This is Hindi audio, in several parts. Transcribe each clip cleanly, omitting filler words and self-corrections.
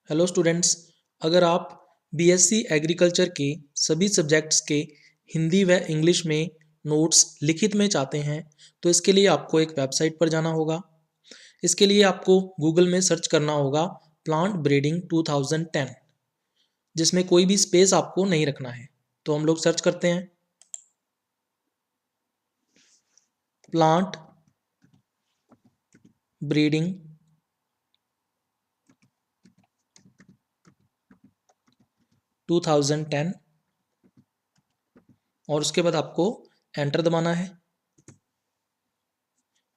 Hello students. अगर आप बीएससी एग्रीकल्चर के सभी सब्जेक्ट्स के हिंदी व इंग्लिश में नोट्स लिखित में चाहते हैं तो इसके लिए आपको एक वेबसाइट पर जाना होगा। इसके लिए आपको गूगल में सर्च करना होगा प्लांट ब्रीडिंग 2010, जिसमें कोई भी स्पेस आपको नहीं रखना है। तो हम लोग सर्च करते हैं प्लांट ब्रीडिंग 2010 और उसके बाद आपको एंटर दबाना है।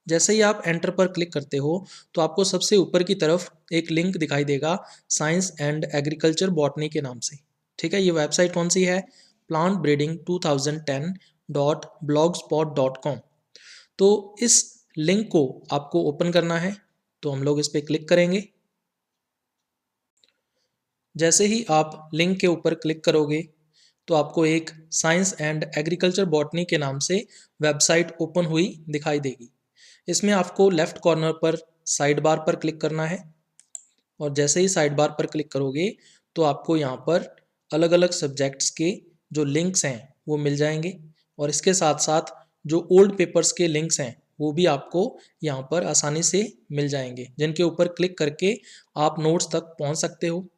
जैसे ही आप एंटर पर क्लिक करते हो तो आपको सबसे ऊपर की तरफ एक लिंक दिखाई देगा साइंस एंड एग्रीकल्चर बॉटनी के नाम से। ठीक है, ये वेबसाइट कौन सी है? Plant breeding 2010.blogspot.com। तो इस लिंक को आपको ओपन करना है, तो हम लोग इस पर क्लिक करेंगे। जैसे ही आप लिंक के ऊपर क्लिक करोगे तो आपको एक साइंस एंड एग्रीकल्चर बॉटनी के नाम से वेबसाइट ओपन हुई दिखाई देगी। इसमें आपको लेफ्ट कॉर्नर पर साइड बार पर क्लिक करना है और जैसे ही साइड बार पर क्लिक करोगे तो आपको यहाँ पर अलग अलग सब्जेक्ट्स के जो लिंक्स हैं वो मिल जाएंगे और इसके साथ साथ जो ओल्ड पेपर्स के लिंक्स हैं वो भी आपको यहाँ पर आसानी से मिल जाएंगे, जिनके ऊपर क्लिक करके आप नोट्स तक पहुँच सकते हो।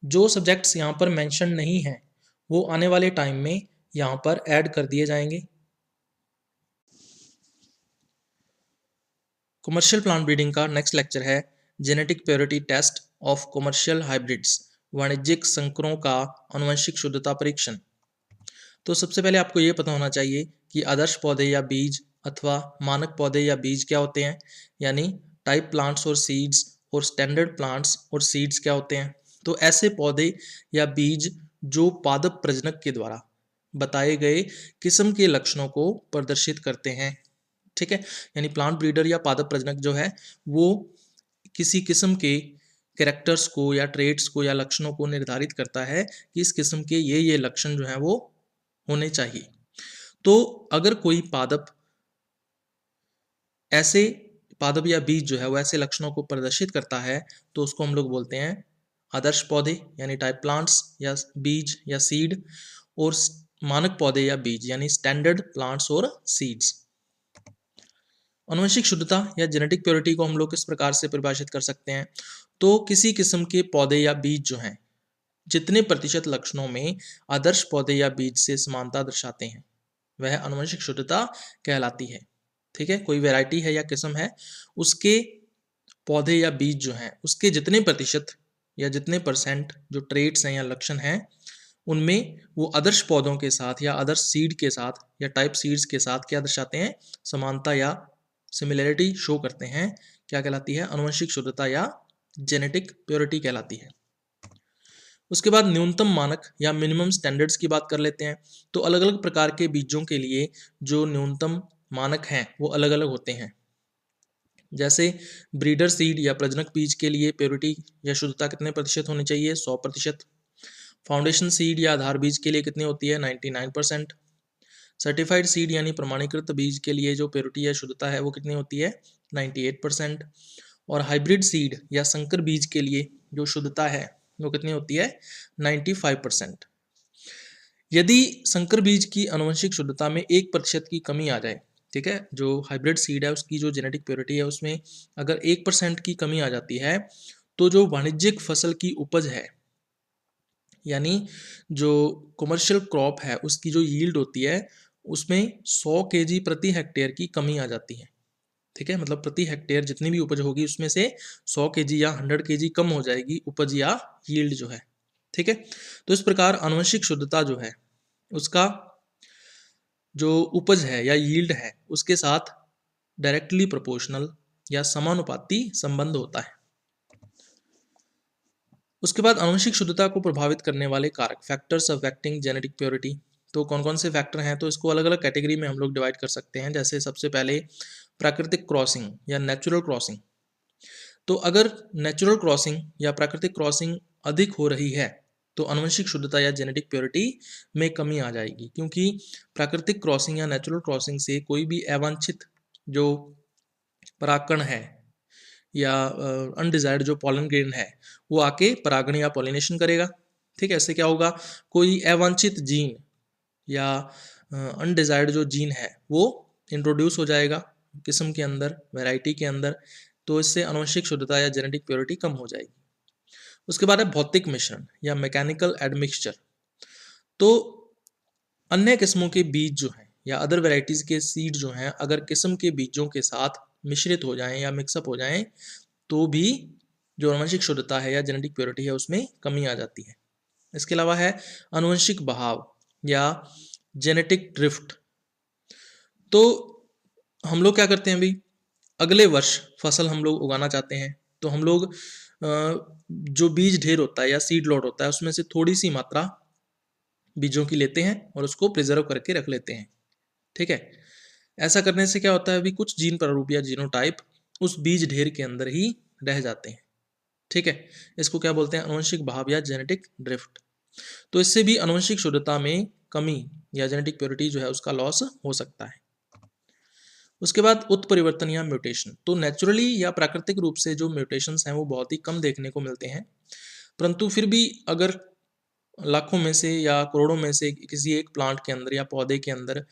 जो सब्जेक्ट्स यहाँ पर मेंशन नहीं हैं वो आने वाले टाइम में यहाँ पर ऐड कर दिए जाएंगे। कमर्शियल प्लांट ब्रीडिंग का नेक्स्ट लेक्चर है genetic purity test of commercial hybrids, वाणिज्यिक संकरों का आनुवंशिक शुद्धता परीक्षण। तो सबसे पहले आपको ये पता होना चाहिए कि आदर्श पौधे या बीज अथवा मानक पौधे या बीज क्या होते हैं, यानी टाइप प्लांट्स और सीड्स, और स्टैंडर्ड प्लांट्स और सीड्स क्या होते हैं। तो ऐसे पौधे या बीज जो पादप प्रजनक के द्वारा बताए गए किस्म के लक्षणों को प्रदर्शित करते हैं। ठीक है, यानी प्लांट ब्रीडर या पादप प्रजनक जो है वो किसी किस्म के कैरेक्टर्स को या ट्रेट्स को या लक्षणों को निर्धारित करता है कि इस किस्म के ये लक्षण जो है वो होने चाहिए। तो अगर कोई ऐसे पादप या बीज जो है वो ऐसे लक्षणों को प्रदर्शित करता है तो उसको हम लोग बोलते हैं आदर्श पौधे यानी टाइप प्लांट्स या बीज या सीड, और मानक पौधे या बीज यानी स्टैंडर्ड प्लांट्स और सीड्स। आनुवंशिक शुद्धता या जेनेटिक प्योरिटी को हम लोग किस प्रकार से परिभाषित कर सकते हैं? तो किसी किस्म के पौधे या बीज जो हैं जितने प्रतिशत लक्षणों में आदर्श पौधे या बीज से समानता दर्शाते हैं वह आनुवंशिक शुद्धता कहलाती है। ठीक है, कोई वैरायटी है या किस्म है, उसके पौधे या बीज जो हैं उसके जितने प्रतिशत या जितने परसेंट जो ट्रेट्स हैं या लक्षण हैं उनमें वो आदर्श पौधों के साथ या आदर्श सीड के साथ या टाइप सीड्स के साथ क्या दर्शाते हैं? समानता या सिमिलैरिटी शो करते हैं। क्या कहलाती है? आनुवंशिक शुद्धता या जेनेटिक प्योरिटी कहलाती है। उसके बाद न्यूनतम मानक या मिनिमम स्टैंडर्ड्स की बात कर लेते हैं। तो अलग अलग प्रकार के बीजों के लिए जो न्यूनतम मानक हैं वो अलग अलग होते हैं। जैसे ब्रीडर सीड या प्रजनक बीज के लिए प्योरिटी या शुद्धता कितने प्रतिशत होनी चाहिए? 100%। फाउंडेशन सीड या आधार बीज के लिए कितनी होती है? 99%। सर्टिफाइड सीड यानी प्रमाणीकृत बीज के लिए जो प्योरिटी या शुद्धता है वो कितनी होती है? 98%। और हाइब्रिड सीड या संकर बीज के लिए जो शुद्धता है वो कितनी होती है? 95%। यदि संकर बीज की आनुवंशिक शुद्धता में 1% की कमी आ जाए, ठीक है, जो हाइब्रिड सीड है उसकी जो जेनेटिक प्योरिटी है उसमें अगर 1% की कमी आ जाती है तो जो वाणिज्यिक फसल की उपज है यानी जो कमर्शियल क्रॉप है उसकी जो यील्ड होती है उसमें 100 केजी प्रति हेक्टेयर की कमी आ जाती है। ठीक है, मतलब प्रति हेक्टेयर जितनी भी उपज होगी उसमें से 100 केजी या 100 केजी कम हो जाएगी उपज या यील्ड जो है। ठीक है, तो इस प्रकार आनुवंशिक शुद्धता जो है उसका जो उपज है या यील्ड है उसके साथ डायरेक्टली प्रोपोर्शनल या समानुपाती संबंध होता है। उसके बाद आनुवंशिक शुद्धता को प्रभावित करने वाले कारक, फैक्टर्स अफेक्टिंग जेनेटिक प्योरिटी। तो कौन कौन से फैक्टर हैं? तो इसको अलग अलग कैटेगरी में हम लोग डिवाइड कर सकते हैं। जैसे सबसे पहले प्राकृतिक क्रॉसिंग या नेचुरल क्रॉसिंग। तो अगर नेचुरल क्रॉसिंग या प्राकृतिक क्रॉसिंग अधिक हो रही है तो आनुवंशिक शुद्धता या जेनेटिक प्योरिटी में कमी आ जाएगी, क्योंकि प्राकृतिक क्रॉसिंग या नेचुरल क्रॉसिंग से कोई भी अवांछित जो परागकण है या अनडिजायर्ड जो पॉलन ग्रेन है वो आके परागण या पॉलिनेशन करेगा। ठीक है, इससे क्या होगा, कोई अवांछित जीन या अनडिजायर्ड जो जीन है वो इंट्रोड्यूस हो जाएगा किस्म के अंदर, वैरायटी के अंदर, तो इससे आनुवंशिक शुद्धता या जेनेटिक प्योरिटी कम हो जाएगी। उसके बाद है भौतिक मिश्रण या मैकेनिकल एडमिक्सचर। तो अन्य किस्मों के बीज जो हैं या अदर वेराइटीज के सीड जो हैं अगर किस्म के बीजों के साथ मिश्रित हो जाएं या मिक्सअप हो जाएं तो भी जो आनुवंशिक शुद्धता है या जेनेटिक प्योरिटी है उसमें कमी आ जाती है। इसके अलावा है आनुवंशिक बहाव या जेनेटिक ड्रिफ्ट। तो हम लोग क्या करते हैं अभी, अगले वर्ष फसल हम लोग उगाना चाहते हैं तो हम लोग जो बीज ढेर होता है या सीड लॉट होता है उसमें से थोड़ी सी मात्रा बीजों की लेते हैं और उसको प्रिजर्व करके रख लेते हैं। ठीक है, ऐसा करने से क्या होता है, अभी कुछ जीन प्रारूप या जीनोटाइप उस बीज ढेर के अंदर ही रह जाते हैं। ठीक है, इसको क्या बोलते हैं, आनुवंशिक बहाव या जेनेटिक ड्रिफ्ट। तो इससे भी आनुवंशिक शुद्धता में कमी या जेनेटिक प्योरिटी जो है उसका लॉस हो सकता है। उसके बाद उत्परिवर्तन या म्यूटेशन। तो नेचुरली या प्राकृतिक रूप से जो म्यूटेशंस हैं वो बहुत ही कम देखने को मिलते हैं, परंतु फिर भी अगर लाखों में से या करोड़ों में से किसी एक प्लांट के अंदर या पौधे के अंदर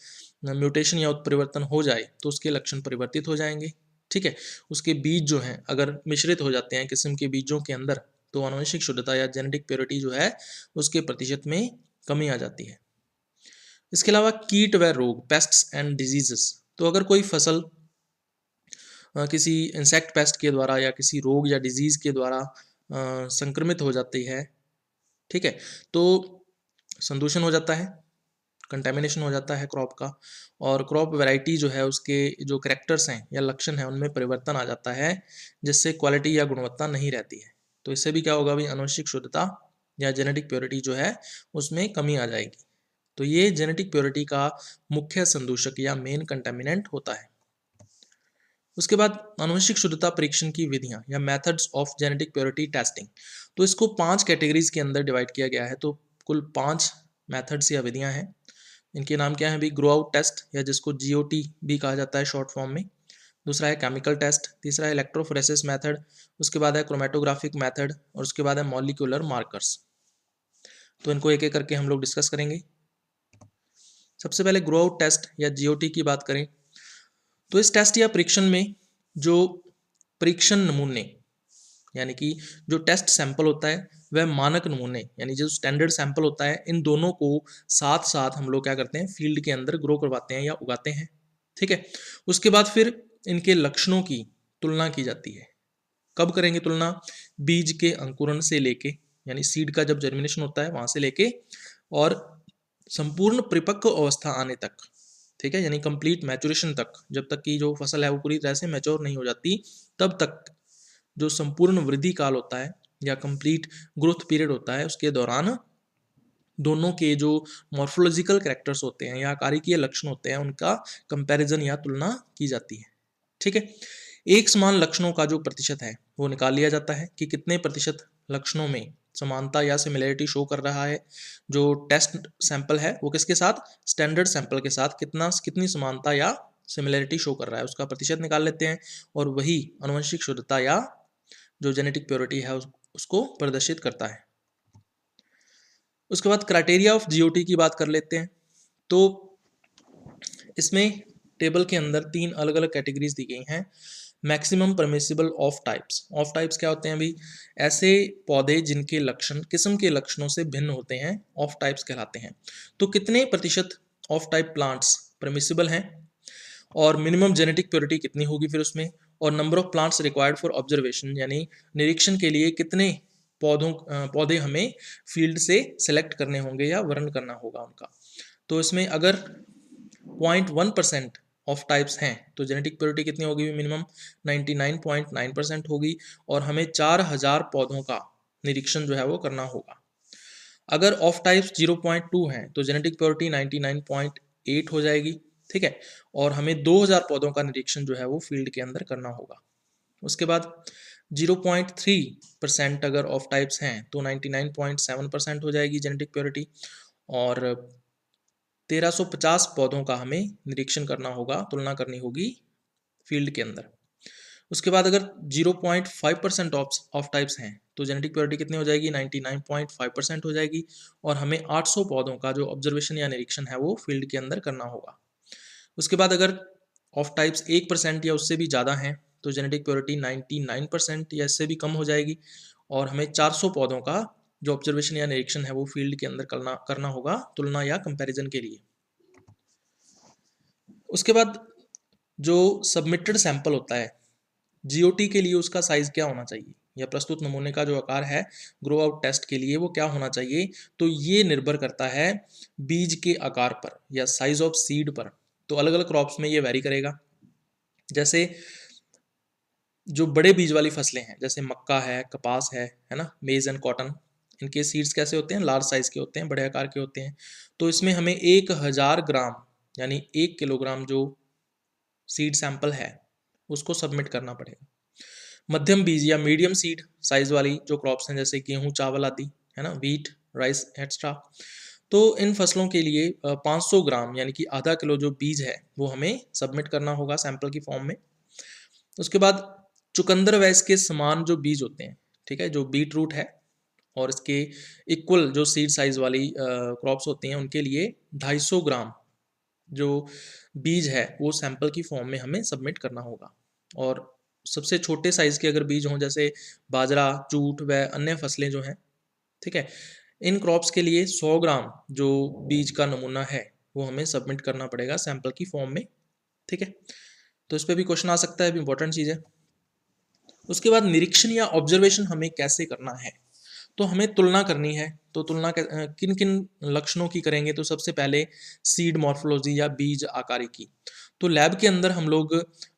म्यूटेशन या उत्परिवर्तन हो जाए तो उसके लक्षण परिवर्तित हो जाएंगे। ठीक है, उसके बीज जो हैं अगर मिश्रित हो जाते हैं किस्म के बीजों के अंदर तो आनुवंशिक शुद्धता या जेनेटिक प्योरिटी जो है उसके प्रतिशत में कमी आ जाती है। इसके अलावा कीट व रोग, पेस्ट्स एंड डिजीजेस। तो अगर कोई फसल किसी इंसेक्ट पेस्ट के द्वारा या किसी रोग या डिजीज के द्वारा संक्रमित हो जाती है, ठीक है, तो संदूषण हो जाता है, कंटेमिनेशन हो जाता है क्रॉप का, और क्रॉप वैरायटी जो है उसके जो करेक्टर्स हैं या लक्षण हैं उनमें परिवर्तन आ जाता है जिससे क्वालिटी या गुणवत्ता नहीं रहती है। तो इससे भी क्या होगा भाई, आनुवंशिक शुद्धता या जेनेटिक प्योरिटी जो है उसमें कमी आ जाएगी। तो ये जेनेटिक प्योरिटी का मुख्य संदूषक या मेन कंटेमिनेंट होता है। उसके बाद आनुवंशिक शुद्धता परीक्षण की विधियां या methods of genetic purity testing. तो इसको 5 कैटेगरीज के अंदर डिवाइड किया गया है। तो कुल 5 मेथड्स या विधियां हैं। इनके नाम क्या है भी, ग्रो आउट टेस्ट या जिसको जीओटी भी कहा जाता है शॉर्ट फॉर्म में। दूसरा है केमिकल टेस्ट, तीसरा है इलेक्ट्रोफोरेसिस मेथड, उसके बाद है क्रोमेटोग्राफिक मेथड और उसके बाद है मॉलिक्यूलर मार्कर्स। तो इनको एक एक करके हम लोग डिस्कस करेंगे। सबसे पहले ग्रो आउट टेस्ट या जीओटी की बात करें तो इस टेस्ट या परीक्षण में जो परीक्षण नमूने यानी कि जो टेस्ट सैंपल होता है वह मानक नमूने यानी जो स्टैंडर्ड सैंपल होता है, इन दोनों को साथ साथ हम लोग क्या करते हैं, फील्ड के अंदर ग्रो करवाते हैं या उगाते हैं। ठीक है, उसके बाद फिर इनके लक्षणों की तुलना की जाती है। कब करेंगे तुलना, बीज के अंकुरण से लेके यानी सीड का जब जर्मिनेशन होता है वहां से लेके और संपूर्ण परिपक्व अवस्था आने तक। ठीक है, यानी कंप्लीट मैचुरेशन तक, जब तक की जो फसल है वो पूरी तरह से मैच्योर नहीं हो जाती तब तक जो संपूर्ण वृद्धि काल होता है या कंप्लीट ग्रोथ पीरियड होता है उसके दौरान दोनों के जो मॉर्फोलॉजिकल कैरेक्टर्स होते हैं या आकारिकीय लक्षण होते हैं उनका कंपैरिजन या तुलना की जाती है। ठीक है, एक समान लक्षणों का जो प्रतिशत है वो निकाल लिया जाता है कि कितने प्रतिशत लक्षणों में समानता या सिमिलरिटी शो कर रहा है। जो टेस्ट सैंपल है वो किसके साथ, स्टैंडर्ड सैंपल के साथ कितनी समानता या सिमिलरिटी शो कर रहा है उसका प्रतिशत निकाल लेते हैं और वही आनुवंशिक शुद्धता या जो जेनेटिक प्योरिटी है उसको प्रदर्शित करता है। उसके बाद क्राइटेरिया ऑफ जीओटी की बात कर लेते हैं। तो इसमें टेबल के अंदर 3 अलग अलग कैटेगरीज दी गई हैं। Maximum permissible of types. Of types क्या होते हैं भी, ऐसे पौधे जिनके लक्षण किस्म के लक्षणों से भिन्न होते हैं ऑफ टाइप्स कहलाते हैं। तो कितने प्रतिशत ऑफ टाइप प्लांट्स परमिसिबल हैं और मिनिमम जेनेटिक प्योरिटी कितनी होगी फिर उसमें, और number of plants required for observation यानी निरीक्षण के लिए कितने पौधे हमें फील्ड से सेलेक्ट करने होंगे या वर्णन करना होगा उनका। तो इसमें अगर 0.1% ऑफ टाइप्स हैं तो जेनेटिक प्योरिटी कितनी होगी, मिनिमम 99.9% होगी और हमें 4000 पौधों का निरीक्षण जो है वो करना होगा। अगर ऑफ टाइप्स 0.2 हैं तो जेनेटिक प्योरिटी 99.8 हो जाएगी। ठीक है, और हमें 2000 पौधों का निरीक्षण जो है वो फील्ड के अंदर करना होगा। उसके बाद 0.3% अगर ऑफ टाइप्स हैं तो 99.7% हो जाएगी जेनेटिक प्योरिटी और 1350 पौधों का हमें निरीक्षण करना होगा, तुलना करनी होगी फील्ड के अंदर। उसके बाद अगर 0.5% ऑफ टाइप्स हैं तो जेनेटिक प्योरिटी कितनी हो जाएगी, 99.5% हो जाएगी। और हमें 800 पौधों का जो ऑब्जर्वेशन या निरीक्षण है वो फील्ड के अंदर करना होगा। उसके बाद अगर ऑफ टाइप्स 1% या उससे भी ज़्यादा हैं तो जेनेटिक प्योरिटी 99% या इससे भी कम हो जाएगी, और हमें 400 पौधों का जो ऑब्जर्वेशन या निरीक्षण है वो फील्ड के अंदर करना होगा तुलना या कंपैरिजन के लिए। उसके बाद जो सबमिटेड सैंपल होता है जीओटी के लिए, उसका साइज क्या होना चाहिए, या प्रस्तुत नमूने का जो आकार है ग्रो आउट टेस्ट के लिए वो क्या होना चाहिए, तो ये निर्भर करता है बीज के आकार पर या साइज ऑफ सीड पर। तो अलग अलग क्रॉप्स में ये वेरी करेगा। जैसे जो बड़े बीज वाली फसलें हैं जैसे मक्का है, कपास है ना, मेज एंड कॉटन, इनके सीड्स कैसे होते हैं, लार्ज साइज के होते हैं, बड़े आकार के होते हैं। तो इसमें हमें 1000 ग्राम यानी 1 किलोग्राम जो सीड सैंपल है उसको सबमिट करना पड़ेगा। मध्यम बीज या मीडियम सीड साइज वाली जो क्रॉप्स हैं जैसे गेहूं, चावल आदि, है ना, व्हीट, राइस एक्स्ट्रा, तो इन फसलों के लिए 500 ग्राम यानी कि आधा किलो जो बीज है वो हमें सबमिट करना होगा सैंपल की फॉर्म में। उसके बाद चुकंदर व इसके समान जो बीज होते हैं, ठीक है, जो बीट रूट है और इसके इक्वल जो सीड साइज वाली क्रॉप्स होती हैं उनके लिए 250 ग्राम जो बीज है वो सैंपल की फॉर्म में हमें सबमिट करना होगा। और सबसे छोटे साइज के अगर बीज हों जैसे बाजरा, जूट व अन्य फसलें जो हैं, ठीक है, इन क्रॉप्स के लिए 100 ग्राम जो बीज का नमूना है वो हमें सबमिट करना पड़ेगा सैंपल की फॉर्म में, ठीक है। तो इस पर भी क्वेश्चन आ सकता है, इंपॉर्टेंट चीज़ है। उसके बाद निरीक्षण या ऑब्जर्वेशन हमें कैसे करना है, तो हमें तुलना करनी है। तो तुलना किन किन लक्षणों की करेंगे, तो सबसे पहले सीड मॉर्फोलॉजी या बीज आकारी की। तो लैब के अंदर हम लोग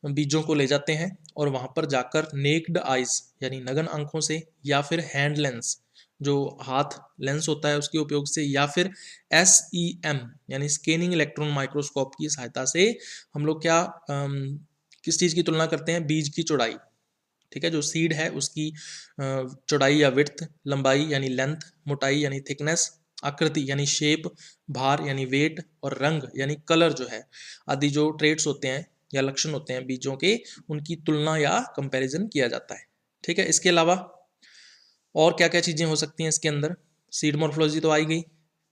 बीजों को ले जाते हैं और वहाँ पर जाकर नेक्ड आइज यानी नगन आंखों से, या फिर हैंड लेंस जो हाथ लेंस होता है उसके उपयोग से, या फिर SEM यानी स्कैनिंग इलेक्ट्रॉन माइक्रोस्कोप की सहायता से हम लोग क्या किस चीज़ की तुलना करते हैं, बीज की चौड़ाई, ठीक है, जो सीड है उसकी चौड़ाई या विड्थ, लंबाई यानी लेंथ, मोटाई यानी थिकनेस, आकृति यानी शेप, भार यानी वेट, और रंग यानी कलर जो है, आदि जो ट्रेट्स होते हैं या लक्षण होते हैं बीजों के, उनकी तुलना या कंपैरिजन किया जाता है, ठीक है। इसके अलावा और क्या क्या चीज़ें हो सकती हैं इसके अंदर, सीड मॉर्फोलॉजी तो आई गई,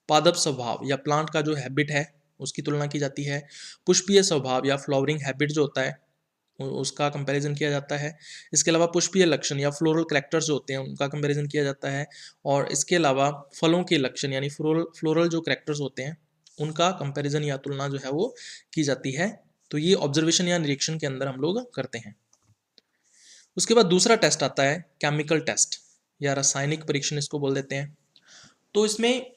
पादप स्वभाव या प्लांट का जो हैबिट है उसकी तुलना की जाती है, पुष्पीय स्वभाव या फ्लावरिंग हैबिट जो होता है उसका कंपैरिजन किया जाता है। इसके अलावा पुष्पीय लक्षण या फ्लोरल करैक्टर्स जो होते हैं उनका कंपैरिजन किया जाता है, और इसके अलावा फलों के लक्षण यानी फ्लोरल जो करैक्टर्स होते हैं उनका कंपैरिजन या तुलना जो है वो की जाती है। तो ये ऑब्जर्वेशन या निरीक्षण के अंदर हम लोग करते हैं। उसके बाद दूसरा टेस्ट आता है केमिकल टेस्ट या रासायनिक परीक्षण इसको बोल देते हैं। तो इसमें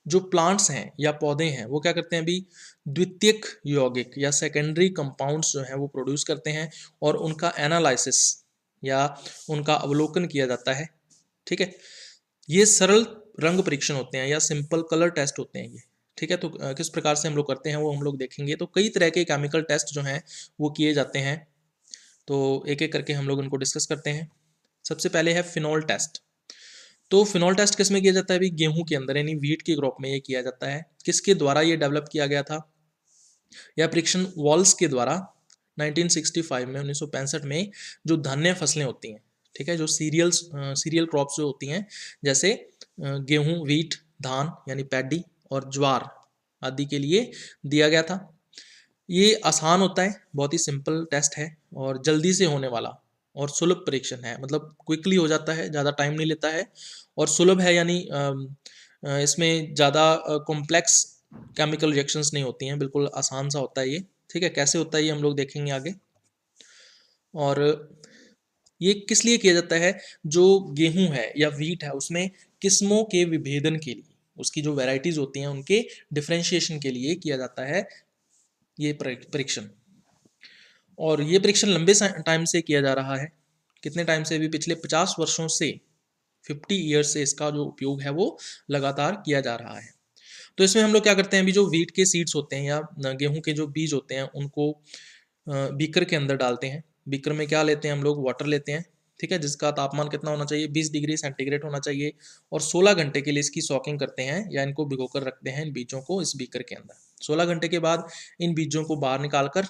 जो प्लांट्स हैं या पौधे हैं वो क्या करते हैं, अभी द्वितीयक यौगिक या सेकेंडरी कंपाउंड्स जो हैं वो प्रोड्यूस करते हैं, और उनका एनालिसिस या उनका अवलोकन किया जाता है, ठीक है। ये सरल रंग परीक्षण होते हैं या सिंपल कलर टेस्ट होते हैं ये, ठीक है। तो किस प्रकार से हम लोग करते हैं वो हम लोग देखेंगे। तो कई तरह के केमिकल टेस्ट जो हैं वो किए जाते हैं, तो एक एक करके हम लोग उनको डिस्कस करते हैं। सबसे पहले है फिनोल टेस्ट। तो फिनोल टेस्ट किस में किया जाता है, अभी गेहूं के अंदर यानी व्हीट के क्रॉप में ये किया जाता है। किसके द्वारा ये डेवलप किया गया था, यह परीक्षण वॉल्स के द्वारा 1965 में 1965 में जो धान्य फसलें होती हैं, ठीक है, जो सीरियल क्रॉप्स जो होती हैं जैसे गेहूं, व्हीट, धान यानी पैडी और ज्वार आदि के लिए दिया गया था। ये आसान होता है, बहुत ही सिंपल टेस्ट है और जल्दी से होने वाला और सुलभ परीक्षण है, मतलब क्विकली हो जाता है, ज़्यादा टाइम नहीं लेता है, और सुलभ है यानी इसमें ज़्यादा कॉम्प्लेक्स केमिकल रिएक्शंस नहीं होती हैं, बिल्कुल आसान सा होता है ये, ठीक है। कैसे होता है ये हम लोग देखेंगे आगे। और ये किस लिए किया जाता है, जो गेहूं है या व्हीट है उसमें किस्मों के विभेदन के लिए, उसकी जो वैरायटीज होती हैं उनके डिफ्रेंशिएशन के लिए किया जाता है ये परीक्षण। और ये परीक्षण लंबे टाइम से किया जा रहा है, कितने टाइम से, भी पिछले 50 वर्षों से, 50 ईयर्स से इसका जो उपयोग है वो लगातार किया जा रहा है। तो इसमें हम लोग क्या करते हैं, अभी जो व्हीट के सीड्स होते हैं या गेहूं के जो बीज होते हैं उनको बीकर के अंदर डालते हैं। बीकर में क्या लेते हैं हम लोग, वाटर लेते हैं, ठीक है, जिसका तापमान कितना होना चाहिए, 20 डिग्री सेंटीग्रेड होना चाहिए, और 16 घंटे के लिए इसकी सॉकिंग करते हैं या इनको भिगोकर रखते हैं इन बीजों को इस बीकर के अंदर। 16 घंटे के बाद इन बीजों को बाहर निकालकर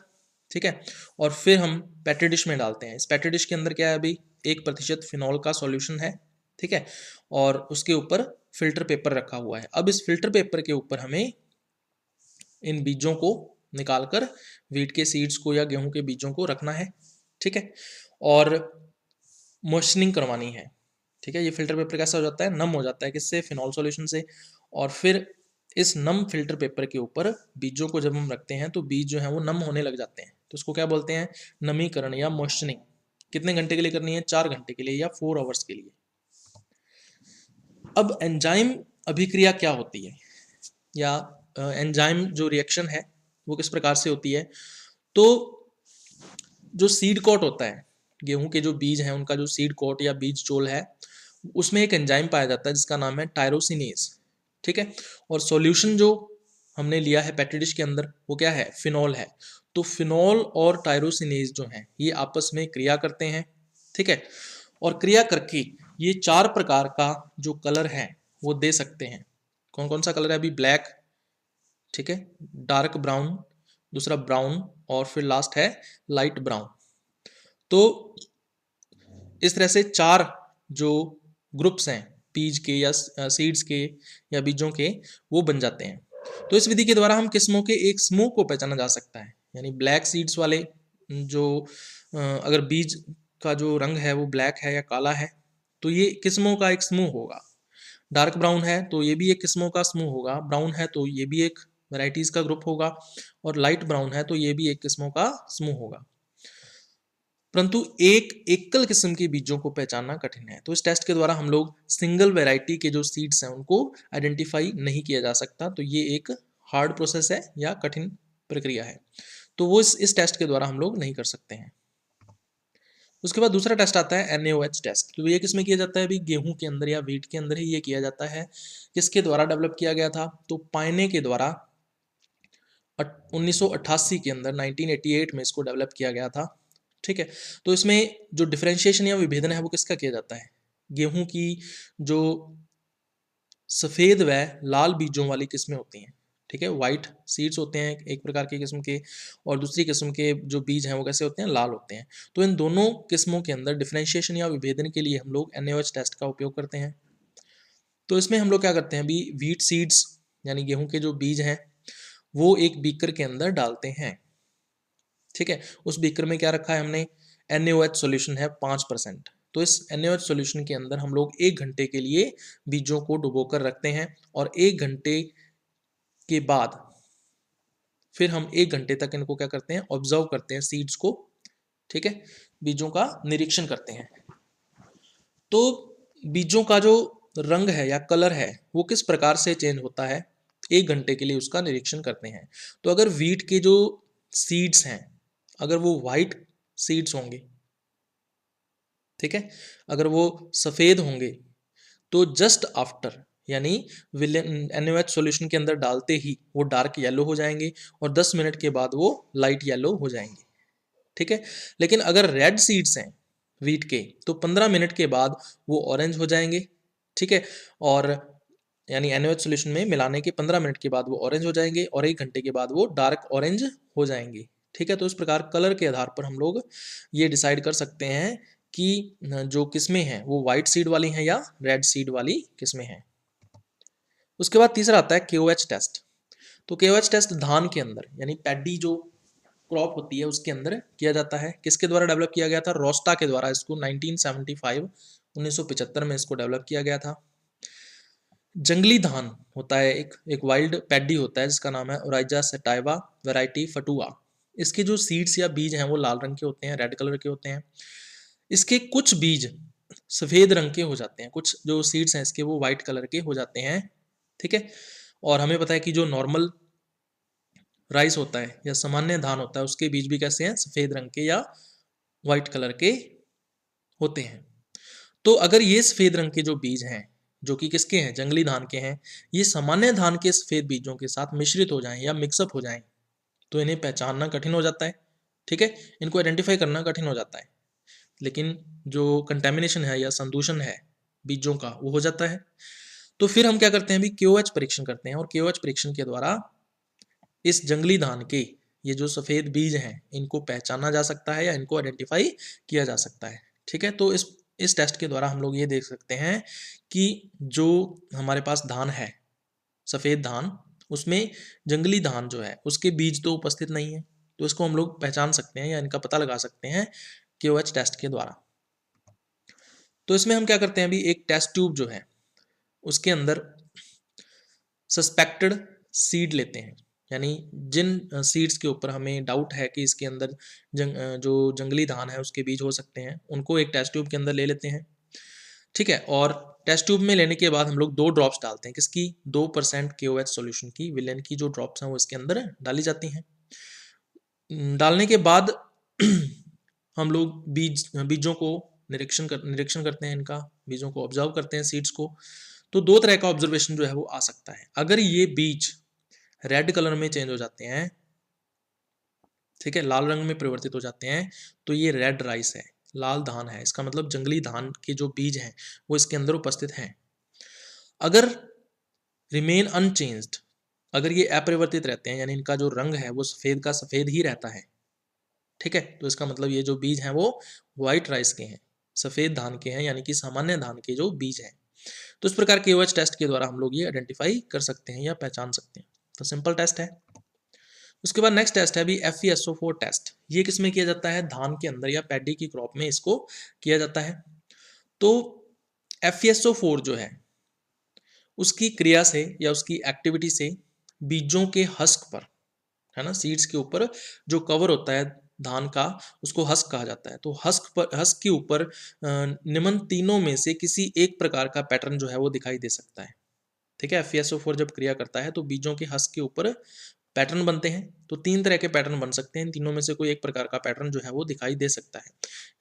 ठीक है। और फिर हम पेट्री डिश में डालते हैं। इस पेट्री डिश के अंदर क्या है, अभी 1% फिनॉल का सॉल्यूशन है, ठीक है, और उसके ऊपर फिल्टर पेपर रखा हुआ है। अब इस फिल्टर पेपर के ऊपर हमें इन बीजों को निकालकर वीट के सीड्स को या गेहूं के बीजों को रखना है, ठीक है, और मॉइस्चनिंग करवानी है, ठीक है। ये फिल्टर पेपर कैसा हो जाता है, नम हो जाता है, किससे, फिनॉल सॉल्यूशन से। और फिर इस नम फिल्टर पेपर के ऊपर बीजों को जब हम रखते हैं तो बीज जो है वो नम होने लग जाते हैं, तो उसको क्या बोलते हैं, नमीकरण या मॉइस्चनिंग। कितने घंटे के लिए करनी है, 4 घंटे के लिए या 4 आवर्स के लिए। अब एंजाइम अभिक्रिया क्या होती है, या एंजाइम जो रिएक्शन है वो किस प्रकार से होती है। तो जो सीड कोट होता है, गेहूं के जो बीज हैं उनका जो सीड कोट या बीज चोल है, उसमें एक एंजाइम पाया जाता है जिसका नाम है टायरोसिनेज, ठीक है। और सॉल्यूशन जो हमने लिया है पेट्री डिश के अंदर वो क्या है, फिनॉल है। तो फिनॉल और टायरोसिनेज जो है ये आपस में क्रिया करते हैं, ठीक है, और क्रिया करके ये 4 प्रकार का जो कलर है वो दे सकते हैं। कौन कौन सा कलर है, अभी ब्लैक, ठीक है, डार्क ब्राउन, दूसरा ब्राउन, और फिर लास्ट है लाइट ब्राउन। तो इस तरह से 4 जो ग्रुप्स हैं बीज के या सीड्स के या बीजों के, वो बन जाते हैं। तो इस विधि के द्वारा हम किस्मों के एक समूह को पहचाना जा सकता है, यानी ब्लैक सीड्स वाले जो अगर बीज का जो रंग है वो ब्लैक है या काला है तो ये किस्मों का एक समूह होगा। डार्क ब्राउन है तो ये भी एक किस्मों का समूह होगा, ब्राउन है तो ये भी एक वैरायटीज का ग्रुप होगा, और लाइट ब्राउन है तो ये भी एक किस्मों का समूह होगा। परंतु एक एकल किस्म के बीजों को पहचानना कठिन है। तो इस टेस्ट के द्वारा हम लोग सिंगल वैरायटी के जो सीड्स हैं उनको आइडेंटिफाई नहीं किया जा सकता। तो ये एक हार्ड प्रोसेस है या कठिन प्रक्रिया है, तो वो इस टेस्ट के द्वारा हम लोग नहीं कर सकते हैं। उसके बाद दूसरा टेस्ट आता है NaOH टेस्ट। तो ये किसमें किया जाता है, अभी गेहूं के अंदर या व्हीट के अंदर ही ये किया जाता है। किसके द्वारा डेवलप किया गया था, तो पाइने के द्वारा 1988 के अंदर 1988 में इसको डेवलप किया गया था, ठीक है। तो इसमें जो डिफरेंशिएशन या विभेदन है वो किसका किया जाता है, गेहूं की जो सफ़ेद व लाल बीजों वाली किस्में होती हैं, ठीक है, वाइट सीड्स होते हैं एक प्रकार की किस्म के, और दूसरी किस्म के जो बीज हैं वो कैसे होते हैं, लाल होते हैं। तो इन दोनों किस्मों के अंदर डिफरेंशिएशन या विभेदन के लिए हम लोग NaOH टेस्ट का उपयोग करते हैं। तो इसमें हम लोग क्या करते हैं, अभी व्हीट सीड्स यानी गेहूं के जो बीज हैं वो एक बीकर के अंदर डालते हैं, ठीक है। उस बीकर में क्या रखा है हमने, NaOH सॉल्यूशन है 5%। तो इस NaOH सॉल्यूशन के अंदर हम लोग 1 घंटे के लिए बीजों को डुबोकर रखते हैं, और 1 घंटे के बाद फिर हम 1 घंटे तक इनको क्या करते हैं, ऑब्जर्व करते हैं सीड्स को, ठीक है, बीजों का निरीक्षण करते हैं। तो बीजों का जो रंग है या कलर है वो किस प्रकार से चेंज होता है, 1 घंटे के लिए उसका निरीक्षण करते हैं। तो अगर व्हीट के जो सीड्स हैं अगर वो वाइट सीड्स होंगे, ठीक है, अगर वो सफ़ेद होंगे तो जस्ट आफ्टर यानी NaOH सॉल्यूशन के अंदर डालते ही वो डार्क येलो हो जाएंगे, और 10 मिनट के बाद वो लाइट येलो हो जाएंगे, ठीक है। लेकिन अगर रेड सीड्स हैं व्हीट के तो 15 मिनट के बाद वो ऑरेंज हो जाएंगे, ठीक है, और यानी NaOH सॉल्यूशन में मिलाने के 15 मिनट के बाद वो ऑरेंज हो जाएंगे, और 1 घंटे के बाद वो डार्क ऑरेंज हो जाएंगे, ठीक है। तो इस प्रकार कलर के आधार पर हम लोग ये डिसाइड कर सकते हैं कि जो किस्में हैं वो वाइट सीड वाली हैं या रेड सीड वाली किस्में हैं। उसके बाद तीसरा आता है KOH टेस्ट। तो KOH टेस्ट धान के अंदर यानी पैडी जो क्रॉप होती है उसके अंदर किया जाता है। किसके द्वारा डेवलप किया गया था, रोस्टा के द्वारा इसको 1975 में इसको डेवलप किया गया था। जंगली धान होता है, एक वाइल्ड पैडी होता है जिसका नाम है ओराइजा सेटाइवा वैरायटी फटुआ। इसके जो सीड्स या बीज हैं वो लाल रंग के होते हैं, रेड कलर के होते हैं। इसके कुछ बीज सफ़ेद रंग के हो जाते हैं, कुछ जो सीड्स हैं इसके वो वाइट कलर के हो जाते हैं, ठीक है। और हमें पता है कि जो नॉर्मल राइस होता है या सामान्य धान होता है उसके बीज भी कैसे हैं, सफ़ेद रंग के या वाइट कलर के होते हैं। तो अगर ये सफ़ेद रंग के जो बीज हैं जो कि किसके हैं, जंगली धान के हैं, ये सामान्य धान के सफ़ेद बीजों के साथ मिश्रित हो जाएं या मिक्सअप हो जाएं तो इन्हें पहचानना कठिन हो जाता है, ठीक है, इनको आइडेंटिफाई करना कठिन हो जाता है। लेकिन जो कंटेमिनेशन है या संदूषण है बीजों का वो हो जाता है। तो फिर हम क्या करते हैं, अभी KOH परीक्षण करते हैं, और KOH परीक्षण के द्वारा इस जंगली धान के ये जो सफ़ेद बीज हैं इनको पहचाना जा सकता है या इनको आइडेंटिफाई किया जा सकता है। ठीक है, तो इस टेस्ट के द्वारा हम लोग ये देख सकते हैं कि जो हमारे पास धान है, सफ़ेद धान, उसमें जंगली धान जो है उसके बीज तो उपस्थित नहीं है, तो इसको हम लोग पहचान सकते हैं या इनका पता लगा सकते हैं KOH टेस्ट के द्वारा। तो इसमें हम क्या करते हैं, अभी एक टेस्ट ट्यूब जो है उसके अंदर सस्पेक्टेड सीड लेते हैं, यानी जिन सीड्स के ऊपर हमें डाउट है कि इसके अंदर जो जंगली धान है उसके बीज हो सकते हैं, उनको एक टेस्ट ट्यूब के अंदर ले लेते हैं। ठीक है, और टेस्ट ट्यूब में लेने के बाद हम लोग 2 ड्रॉप्स डालते हैं, किसकी, 2% KOH सॉल्यूशन की, विलेन की जो ड्रॉप्स हैं वो इसके अंदर डाली जाती हैं। डालने के बाद हम लोग बीजों को निरीक्षण करते हैं, इनका बीजों को ऑब्जर्व करते हैं, सीड्स को। तो 2 तरह का ऑब्जर्वेशन जो है वो आ सकता है। अगर ये बीज रेड कलर में चेंज हो जाते हैं, ठीक है, लाल रंग में परिवर्तित हो जाते हैं, तो ये रेड राइस है, लाल धान है, इसका मतलब जंगली धान के जो बीज हैं वो इसके अंदर उपस्थित हैं। अगर रिमेन अनचेंज्ड, अगर ये अपरिवर्तित रहते हैं, यानी इनका जो रंग है वो सफ़ेद का सफ़ेद ही रहता है, ठीक है, तो इसका मतलब ये जो बीज हैं वो व्हाइट राइस के हैं, सफ़ेद धान के हैं, यानी कि सामान्य धान के जो बीज हैं। तो इस प्रकार KOH टेस्ट के द्वारा हम लोग ये आइडेंटिफाई कर सकते हैं या पहचान सकते हैं। तो सिंपल टेस्ट है। उसके बाद नेक्स्ट टेस्ट है अभी FeSO4 टेस्ट। ये किस में किया जाता है, धान के अंदर या पैडी की क्रॉप में इसको किया जाता है। तो FeSO4 जो है उसकी क्रिया से या उसकी एक्टिविटी से बीजों के हस्क पर, है ना, सीड्स के ऊपर जो कवर होता है धान का, उसको हस्क कहा जाता है। तो हस्क के ऊपर निम्न तीनों में से किसी एक प्रकार का पैटर्न जो है वो दिखाई दे सकता है। ठीक है, FeSO4 जब क्रिया करता है तो बीजों के हस्क के ऊपर पैटर्न बनते हैं। तो 3 तरह के पैटर्न बन सकते हैं, इन तीनों में से कोई एक प्रकार का पैटर्न जो है वो दिखाई दे सकता है।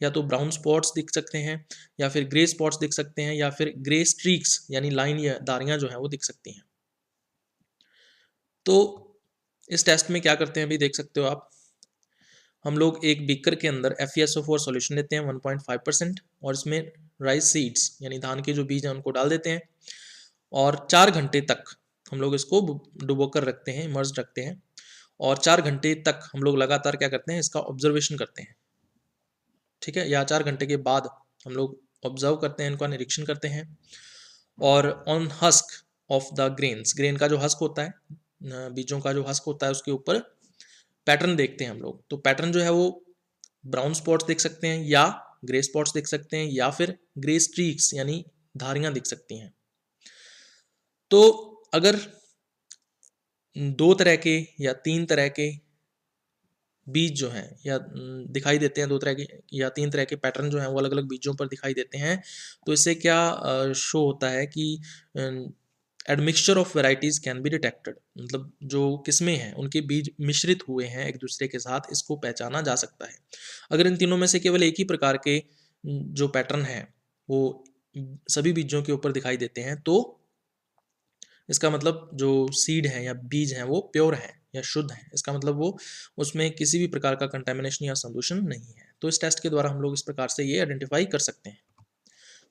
या तो ब्राउन स्पॉट्स दिख सकते हैं, या फिर ग्रे स्पॉट्स दिख सकते हैं, या फिर ग्रे स्ट्रीक्स यानी लाइन या धारियां जो है वो दिख सकती हैं। तो इस टेस्ट में क्या करते हैं अभी देख सकते हो आप, हम लोग एक बीकर के अंदर FeSO4 सॉल्यूशन लेते हैं 1.5% और इसमें राइस सीड्स यानी धान के जो बीज हैं उनको डाल देते हैं, और 4 घंटे तक हम लोग इसको डुबो कर रखते हैं, इमर्ज रखते हैं, और 4 घंटे तक हम लोग लगातार क्या करते हैं, इसका ऑब्जर्वेशन करते हैं। ठीक है, या 4 घंटे के बाद हम लोग ऑब्जर्व करते हैं, इनका निरीक्षण करते हैं, और on husk of the grains, grain का जो हस्क होता है, बीजों का जो हस्क होता है, उसके ऊपर पैटर्न देखते हैं हम लोग। तो पैटर्न जो है वो ब्राउन स्पॉट्स देख सकते हैं, या ग्रे स्पॉट्स देख सकते हैं, या फिर ग्रे स्ट्रीक्स यानी धारियां दिख सकती हैं। तो अगर 2 तरह के या 3 तरह के बीज जो हैं या दिखाई देते हैं, 2 तरह के या 3 तरह के पैटर्न जो हैं वो अलग अलग बीजों पर दिखाई देते हैं, तो इससे क्या शो होता है कि admixture of varieties can be detected, मतलब जो किस्में हैं उनके बीज मिश्रित हुए हैं एक दूसरे के साथ, इसको पहचाना जा सकता है। अगर इन तीनों में से केवल एक ही प्रकार के जो पैटर्न है वो सभी बीजों के ऊपर दिखाई देते हैं, तो इसका मतलब जो सीड है या बीज हैं वो प्योर हैं या शुद्ध हैं, इसका मतलब वो उसमें किसी भी प्रकार का कंटेमिनेशन या संदूषण नहीं है। तो इस टेस्ट के द्वारा हम लोग इस प्रकार से ये आइडेंटिफाई कर सकते हैं।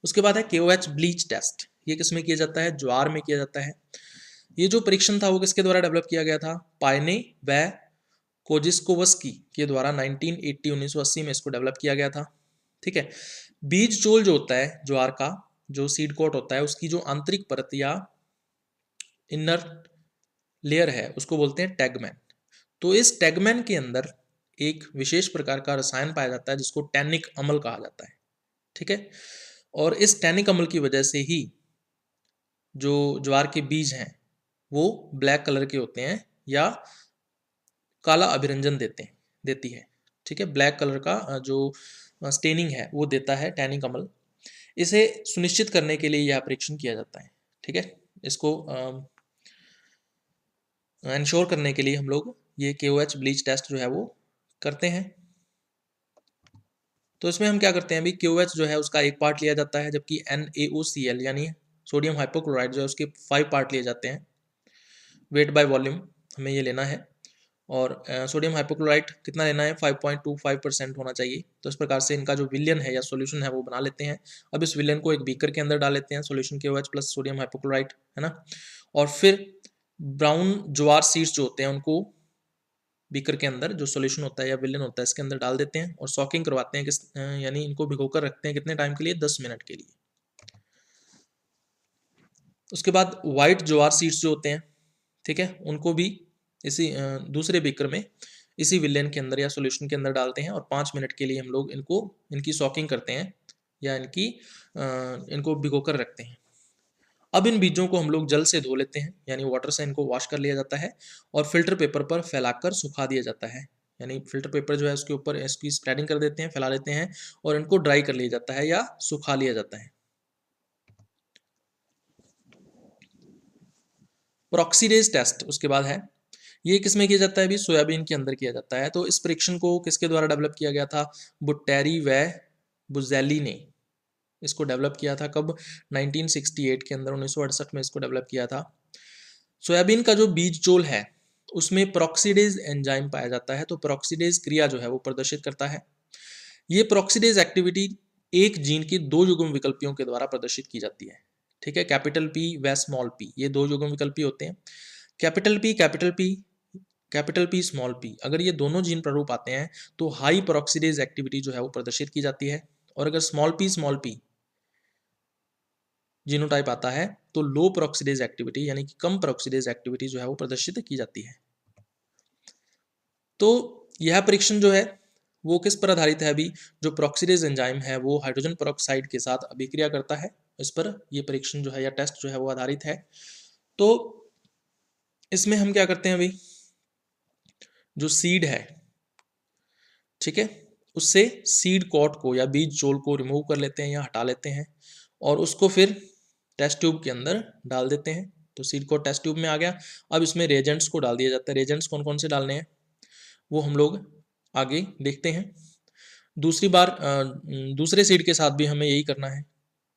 उसके बाद है KOH ब्लीच टेस्ट। ये किसमें किया जाता है, ज्वार में किया जाता है। ये जो परीक्षण था वो किसके द्वारा डेवलप किया गया था, पायने व कोजिस्कोवस्की के द्वारा 1980 में इसको डेवलप किया गया था। ठीक है, बीज चोल जो होता है ज्वार का, जो सीड कोट होता है, उसकी जो आंतरिक परत या इनर लेयर है उसको बोलते हैं टैगमैन। तो इस टैगमैन के अंदर एक विशेष प्रकार का रसायन पाया जाता है जिसको टैनिक अम्ल कहा जाता है। ठीक है, और इस टैनिक अम्ल की वजह से ही जो ज्वार के बीज हैं वो ब्लैक कलर के होते हैं या काला अभिरंजन देती है। ठीक है, ब्लैक कलर का जो स्टेनिंग है वो देता है टैनिक अम्ल। इसे सुनिश्चित करने के लिए यह परीक्षण किया जाता है। ठीक है, इसको इंश्योर करने के लिए हम लोग ये KOH ब्लीच टेस्ट जो है वो करते हैं। तो इसमें हम क्या करते हैं, अभी KOH जो है उसका एक पार्ट लिया जाता है, जबकि NaOCl यानी सोडियम हाइपोक्लोराइड जो है उसके 5 पार्ट लिए जाते हैं। वेट बाय वॉल्यूम हमें ये लेना है, और सोडियम हाइपोक्लोराइड कितना लेना है, 5.25% होना चाहिए। तो इस प्रकार से इनका जो विलयन है या सॉल्यूशन है वो बना लेते हैं। अब इस विलयन को एक बीकर के अंदर डाल लेते हैं, solution KOH plus sodium hypochlorite, है ना, और फिर ब्राउन ज्वार सीड्स जो होते हैं उनको बीकर के अंदर जो सॉल्यूशन होता है या विलेन होता है इसके अंदर डाल देते हैं और सॉकिंग करवाते हैं यानी इनको भिगोकर रखते हैं कितने टाइम के लिए, 10 मिनट के लिए। उसके बाद वाइट ज्वार सीड्स जो होते हैं, ठीक है, उनको भी इसी दूसरे बीकर में इसी विलेन के अंदर या सॉल्यूशन के अंदर डालते हैं और 5 मिनट के लिए हम लोग इनकी सॉकिंग करते हैं या इनको भिगोकर रखते हैं। अब इन बीजों को हम लोग जल से धो लेते हैं, यानी वाटर से इनको वॉश कर लिया जाता है और फिल्टर पेपर पर फैलाकर सुखा दिया जाता है। यानी फिल्टर पेपर जो है उसके ऊपर इसकी स्प्रेडिंग कर देते हैं, फैला लेते हैं और इनको ड्राई कर लिया जाता है या सुखा लिया जाता है। प्रोक्सीडेज टेस्ट उसके बाद है, ये किसमें किया जाता है भी, सोयाबीन के अंदर किया जाता है। तो इस परीक्षण को किसके द्वारा डेवलप किया गया था, बुटेरी व बुजेली ने इसको डेवलप किया था। कब, 1968 के अंदर, 1968 में इसको डेवलप किया था। सोयाबीन का जो बीज चोल है उसमें प्रोक्सीडेज एंजाइम पाया जाता है। तो प्रोक्सीडेज क्रिया जो है वो प्रदर्शित करता है। ये प्रोक्सीडेज एक्टिविटी एक जीन की 2 युग्म विकल्पियों के द्वारा प्रदर्शित की जाती है। ठीक है, कैपिटल पी व स्मॉल पी, ये 2 युग्म विकल्पी होते हैं। कैपिटल पी स्मॉल पी, अगर ये दोनों जीन प्रारूप आते हैं तो हाई प्रोक्सीडेज एक्टिविटी जो है वो प्रदर्शित की जाती है। और अगर स्मॉल पी जीनोटाइप आता है तो लो प्रोक्सीडेज एक्टिविटी यानी कि कम प्रोक्सीडेज एक्टिविटी जो है वो प्रदर्शित की जाती है। तो यह परीक्षण जो है वो किस पर आधारित है अभी, जो प्रोक्सीडेज एंजाइम है वो हाइड्रोजन पेरोक्साइड के साथ अभिक्रिया करता है, इस पर ये परीक्षण जो है या टेस्ट जो है वो आधारित है। तो इसमें हम क्या करते हैं अभी, जो सीड है, ठीक है, उससे सीड कॉट को या बीज चोल को रिमूव कर लेते हैं या हटा लेते हैं और उसको फिर टेस्ट ट्यूब के अंदर डाल देते हैं। तो सीड कोट टेस्ट ट्यूब में आ गया। अब इसमें रेजेंट्स को डाल दिया जाता है। रेजेंट्स कौन कौन से डालने हैं वो हम लोग आगे देखते हैं। दूसरी बार दूसरे सीड के साथ भी हमें यही करना है,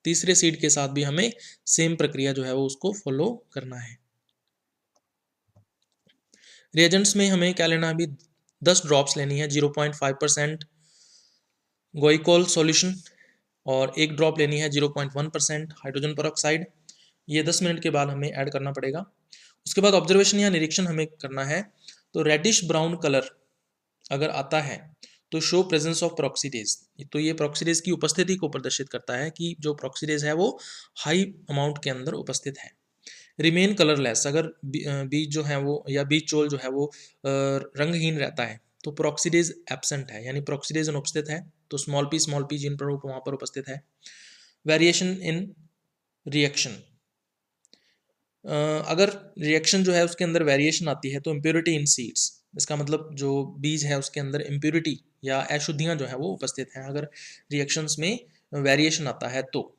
तीसरे सीड के साथ भी हमें सेम प्रक्रिया जो है वो उसको फॉलो करना है। रिएजेंट्स में हमें क्या लेना है अभी, 10 ड्रॉप्स लेनी है 0.5% गोइकोल सॉल्यूशन और 1 ड्रॉप लेनी है 0.1% हाइड्रोजन पेरोक्साइड। ये 10 मिनट के बाद हमें ऐड करना पड़ेगा। उसके बाद ऑब्जर्वेशन या निरीक्षण हमें करना है। तो रेडिश ब्राउन कलर अगर आता है तो शो प्रेजेंस ऑफ प्रोक्सीडेज, तो ये प्रोक्सीडेज की उपस्थिति को प्रदर्शित करता है कि जो प्रोक्सीडेज है वो हाई अमाउंट के अंदर उपस्थित है। रिमेन कलरलेस, अगर बीज जो है वो या बीज चोल जो है वो रंगहीन रहता है तो प्रोक्सीडेज एब्सेंट है, यानी प्रोक्सीडेज अनुपस्थित है। तो स्मॉल पी जीन प्रारूप वहां पर उपस्थित है। वेरिएशन इन रिएक्शन, अगर रिएक्शन जो है उसके अंदर वेरिएशन आती है तो इम्प्योरिटी इन सीड्स, इसका मतलब जो बीज है उसके अंदर इम्प्योरिटी या अशुद्धियां जो है वो उपस्थित हैं अगर रिएक्शंस में वेरिएशन आता है तो।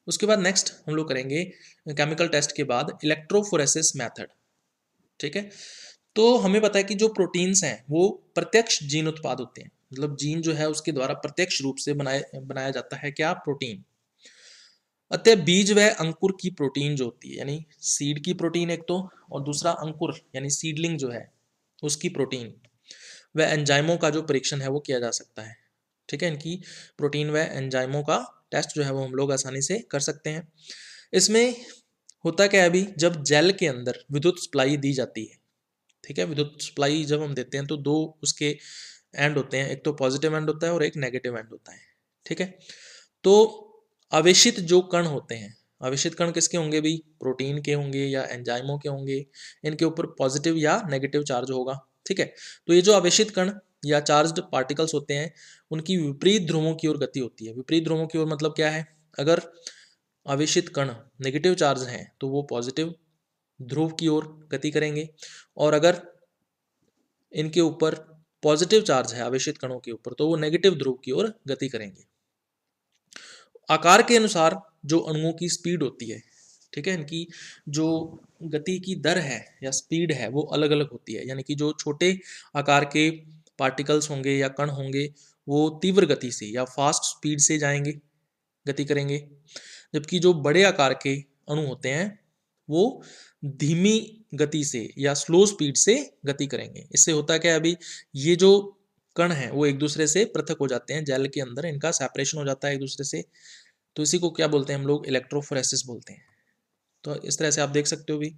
उसके बाद नेक्स्ट हम लोग करेंगे केमिकल टेस्ट के बाद इलेक्ट्रोफोरेसिस मेथड। ठीक है, तो हमें पता है कि जो प्रोटीन्स हैं वो प्रत्यक्ष जीन उत्पाद होते हैं, मतलब जीन जो है उसके द्वारा प्रत्यक्ष रूप से बनाया जाता है क्या, प्रोटीन। अतः बीज व अंकुर की प्रोटीन जो होती है, यानी सीड की प्रोटीन एक तो, और दूसरा अंकुर यानी सीडलिंग जो है उसकी प्रोटीन व एंजाइमों का जो परीक्षण है वो किया जा सकता है। ठीक है, इनकी प्रोटीन व एंजाइमों का टेस्ट जो है वो हम लोग आसानी से कर सकते हैं। इसमें होता क्या है अभी, जब जेल के अंदर विद्युत सप्लाई दी जाती है, ठीक है, विद्युत सप्लाई जब हम देते हैं तो 2 उसके एंड होते हैं, एक तो पॉजिटिव एंड होता है और एक नेगेटिव एंड होता है। ठीक है, तो आवेशित जो कण होते हैं, आवेशित कण किसके होंगे भी, प्रोटीन के होंगे या एंजाइमों के होंगे, इनके ऊपर पॉजिटिव या नेगेटिव चार्ज होगा। ठीक है, तो ये जो आवेशित कण या चार्ज्ड पार्टिकल्स होते हैं उनकी विपरीत ध्रुवों की ओर गति होती है। विपरीत ध्रुवों की ओर मतलब क्या है, अगर आवेशित कण नेगेटिव चार्ज हैं तो वो पॉजिटिव ध्रुव की ओर गति करेंगे, और अगर इनके ऊपर पॉजिटिव चार्ज है आवेशित कणों के ऊपर तो वो नेगेटिव ध्रुव की ओर गति करेंगे। आकार के अनुसार जो अणुओं की स्पीड होती है, ठीक है, इनकी जो गति की दर है या स्पीड है वो अलग अलग होती है। यानी कि जो छोटे आकार के पार्टिकल्स होंगे या कण होंगे वो तीव्र गति से या फास्ट स्पीड से जाएंगे, गति करेंगे, जबकि जो बड़े आकार के अणु होते हैं वो धीमी गति से या स्लो स्पीड से गति करेंगे। इससे होता क्या है अभी, ये जो कण हैं वो एक दूसरे से पृथक हो जाते हैं, जेल के अंदर इनका सेपरेशन हो जाता है एक दूसरे से। तो इसी को क्या बोलते हैं हम लोग, इलेक्ट्रोफोरेसिस बोलते हैं। तो इस तरह से आप देख सकते हो भी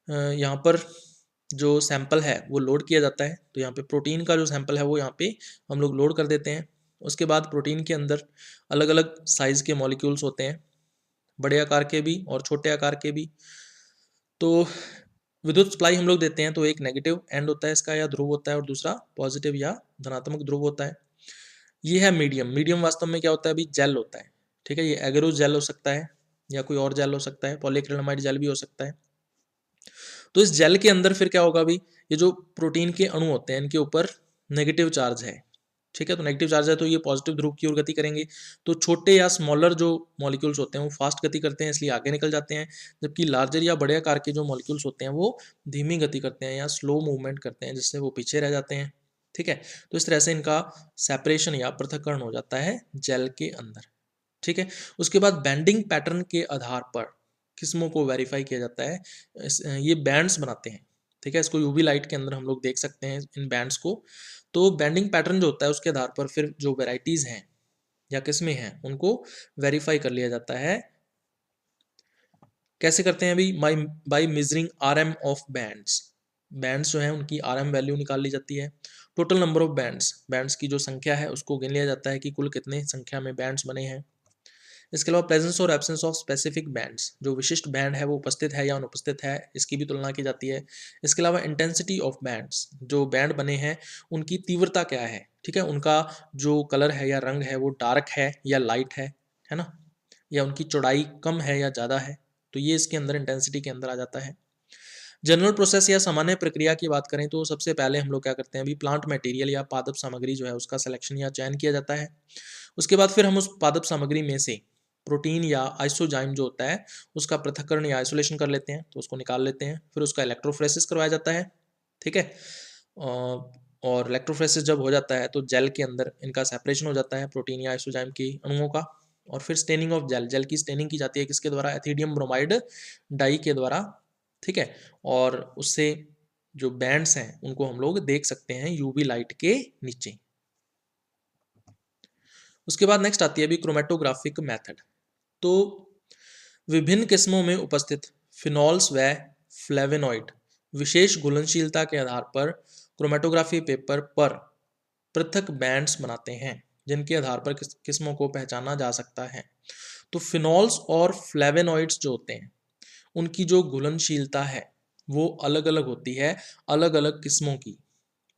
यहाँ पर जो सैंपल है वो लोड किया जाता है। तो यहाँ पे प्रोटीन का जो सैंपल है वो यहाँ पे हम लोग लोड कर देते हैं। उसके बाद प्रोटीन के अंदर अलग अलग साइज़ के मॉलिक्यूल्स होते हैं, बड़े आकार के भी और छोटे आकार के भी। तो विद्युत सप्लाई हम लोग देते हैं तो एक नेगेटिव एंड होता है इसका या ध्रुव होता है, और दूसरा पॉजिटिव या धनात्मक ध्रुव होता है। ये है मीडियम। मीडियम वास्तव में क्या होता है, अभी जेल होता है, ठीक है। ये एगरो जेल हो सकता है या कोई और जेल हो सकता है, पॉलीक्रिलामाइड जेल भी हो सकता है। तो इस जेल के अंदर फिर क्या होगा, अभी ये जो प्रोटीन के अणु होते हैं इनके ऊपर नेगेटिव चार्ज है, ठीक है। तो नेगेटिव चार्ज है तो ये पॉजिटिव ध्रुव की ओर गति करेंगे। तो छोटे या स्मॉलर जो मॉलिक्यूल्स होते हैं वो फास्ट गति करते हैं, इसलिए आगे निकल जाते हैं, जबकि लार्जर या बड़े आकार के जो मॉलिक्यूल्स होते हैं वो धीमी गति करते हैं या स्लो मूवमेंट करते हैं, जिससे वो पीछे रह जाते हैं, ठीक है। तो इस तरह से इनका सेपरेशन या पृथक्करण हो जाता है जेल के अंदर, ठीक है। उसके बाद बैंडिंग पैटर्न के आधार पर किस्मों को वेरीफाई किया जाता है। ये बैंड्स बनाते हैं, ठीक है। इसको यूवी लाइट के अंदर हम लोग देख सकते हैं इन बैंड्स को। तो बैंडिंग पैटर्न जो होता है उसके आधार पर फिर जो वेराइटीज़ हैं या किस्में हैं उनको वेरीफाई कर लिया जाता है। कैसे करते हैं अभी, by measuring RM of bands. Bands जो हैं उनकी RM वैल्यू निकाल ली जाती है। Total number of bands, bands की जो संख्या है उसको गिन लिया जाता है कि कुल कितने संख्या में बैंड्स बने हैं। इसके अलावा प्रेजेंस और एब्सेंस ऑफ स्पेसिफिक बैंड्स, जो विशिष्ट बैंड है वो उपस्थित है या अनुपस्थित है, इसकी भी तुलना की जाती है। इसके अलावा इंटेंसिटी ऑफ बैंड्स, जो बैंड बने हैं उनकी तीव्रता क्या है, ठीक है। उनका जो कलर है या रंग है वो डार्क है या लाइट है ना, या उनकी चौड़ाई कम है या ज़्यादा है, तो ये इसके अंदर इंटेंसिटी के अंदर आ जाता है। जनरल प्रोसेस या सामान्य प्रक्रिया की बात करें तो सबसे पहले हम लोग क्या करते हैं, अभी प्लांट मटेरियल या पादप सामग्री जो है उसका सिलेक्शन या चयन किया जाता है। उसके बाद फिर हम उस पादप सामग्री में से प्रोटीन या आइसोजाइम जो होता है उसका पृथक्करण या आइसोलेशन कर लेते हैं, तो उसको निकाल लेते हैं। फिर उसका इलेक्ट्रोफोरेसिस करवाया जाता है, ठीक है। और इलेक्ट्रोफोरेसिस जब हो जाता है तो जेल के अंदर इनका सेपरेशन हो जाता है प्रोटीन या आइसोजाइम के अणुओं का। और फिर स्टेनिंग ऑफ जेल, जेल की स्टेनिंग की जाती है किसके द्वारा, एथिडियम ब्रोमाइड डाई के द्वारा, ठीक है। और उससे जो बैंड्स हैं उनको हम लोग देख सकते हैं यूवी लाइट के नीचे। उसके बाद नेक्स्ट आती है अभी क्रोमेटोग्राफिक मेथड। तो विभिन्न किस्मों में उपस्थित फिनॉल्स व फ्लेवेनॉइड विशेष घुलनशीलता के आधार पर क्रोमेटोग्राफी पेपर पर पृथक बैंड्स बनाते हैं, जिनके आधार पर किस्मों को पहचाना जा सकता है। तो फिनॉल्स और फ्लेवेनॉइड्स जो होते हैं उनकी जो घुलनशीलता है वो अलग अलग होती है, अलग अलग किस्मों की,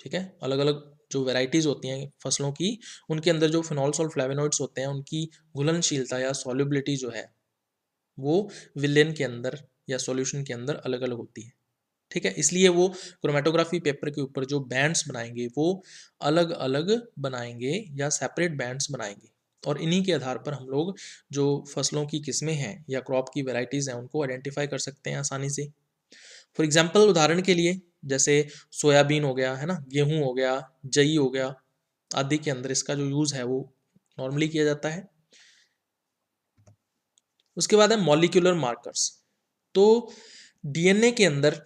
ठीक है। अलग अलग जो वेराइटीज़ होती हैं फसलों की, उनके अंदर जो फिनॉल्स और फ्लेवेनॉइड्स होते हैं उनकी घुलनशीलता या सॉल्युबिलिटी जो है वो विलेन के अंदर या सॉल्यूशन के अंदर अलग अलग होती है, ठीक है। इसलिए वो क्रोमेटोग्राफी पेपर के ऊपर जो बैंड्स बनाएंगे वो अलग अलग बनाएंगे या सेपरेट बैंड्स बनाएंगे, और इन्हीं के आधार पर हम लोग जो फसलों की किस्में हैं या क्रॉप की वेराइटीज़ हैं उनको आइडेंटिफाई कर सकते हैं आसानी से। फॉर एग्जाम्पल, उदाहरण के लिए जैसे सोयाबीन हो गया है ना, गेहूँ हो गया, जई हो गया आदि के अंदर इसका जो यूज़ है वो नॉर्मली किया जाता है। उसके बाद है मॉलिक्यूलर मार्कर्स। तो डीएनए के अंदर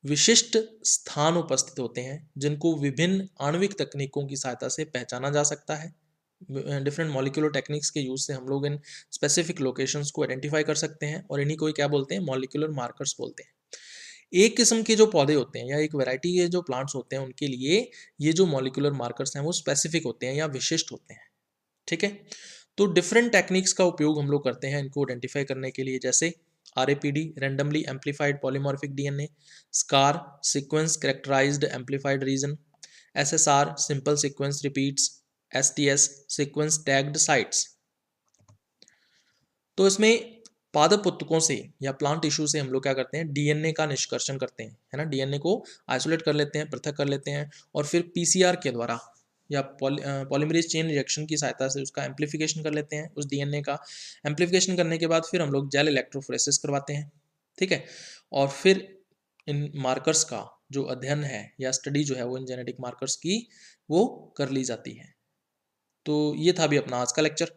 विशिष्ट स्थान उपस्थित होते हैं जिनको विभिन्न आणविक तकनीकों की सहायता से पहचाना जा सकता है। डिफरेंट मॉलिक्यूलर टेक्निक्स के यूज से हम लोग इन स्पेसिफिक लोकेशंस को आइडेंटिफाई कर सकते हैं, और इन्हीं को ही क्या बोलते हैं, मॉलिक्यूलर मार्कर्स बोलते हैं। एक किस्म के जो पौधे होते हैं या एक वैरायटी के जो प्लांट्स होते हैं उनके लिए ये जो मॉलिक्यूलर मार्कर्स हैं वो स्पेसिफिक होते हैं या विशिष्ट होते हैं, ठीक है। तो डिफरेंट टेक्निक्स का उपयोग हम लोग करते हैं इनको आइडेंटिफाई करने के लिए, जैसे RAPD randomly amplified polymorphic DNA, SCAR sequence characterized amplified region, SSR simple sequence repeats, STS sequence tagged sites. तो इसमें पादप उत्तकों से या प्लांट टिश्यू से हम लोग क्या करते हैं, डीएनए का निष्कर्षण करते हैं, है ना। डीएनए को आइसोलेट कर लेते हैं, पृथक कर लेते हैं, और फिर PCR के द्वारा या पॉलीमरेज चेन रिएक्शन की सहायता से उसका एम्पलीफिकेशन कर लेते हैं। उस डीएनए का एम्पलीफिकेशन करने के बाद फिर हम लोग जेल इलेक्ट्रोफोरेसिस करवाते हैं, ठीक है। और फिर इन मार्कर्स का जो अध्ययन है या स्टडी जो है वो इन जेनेटिक मार्कर्स की वो कर ली जाती है। तो ये था भी अपना आज का लेक्चर।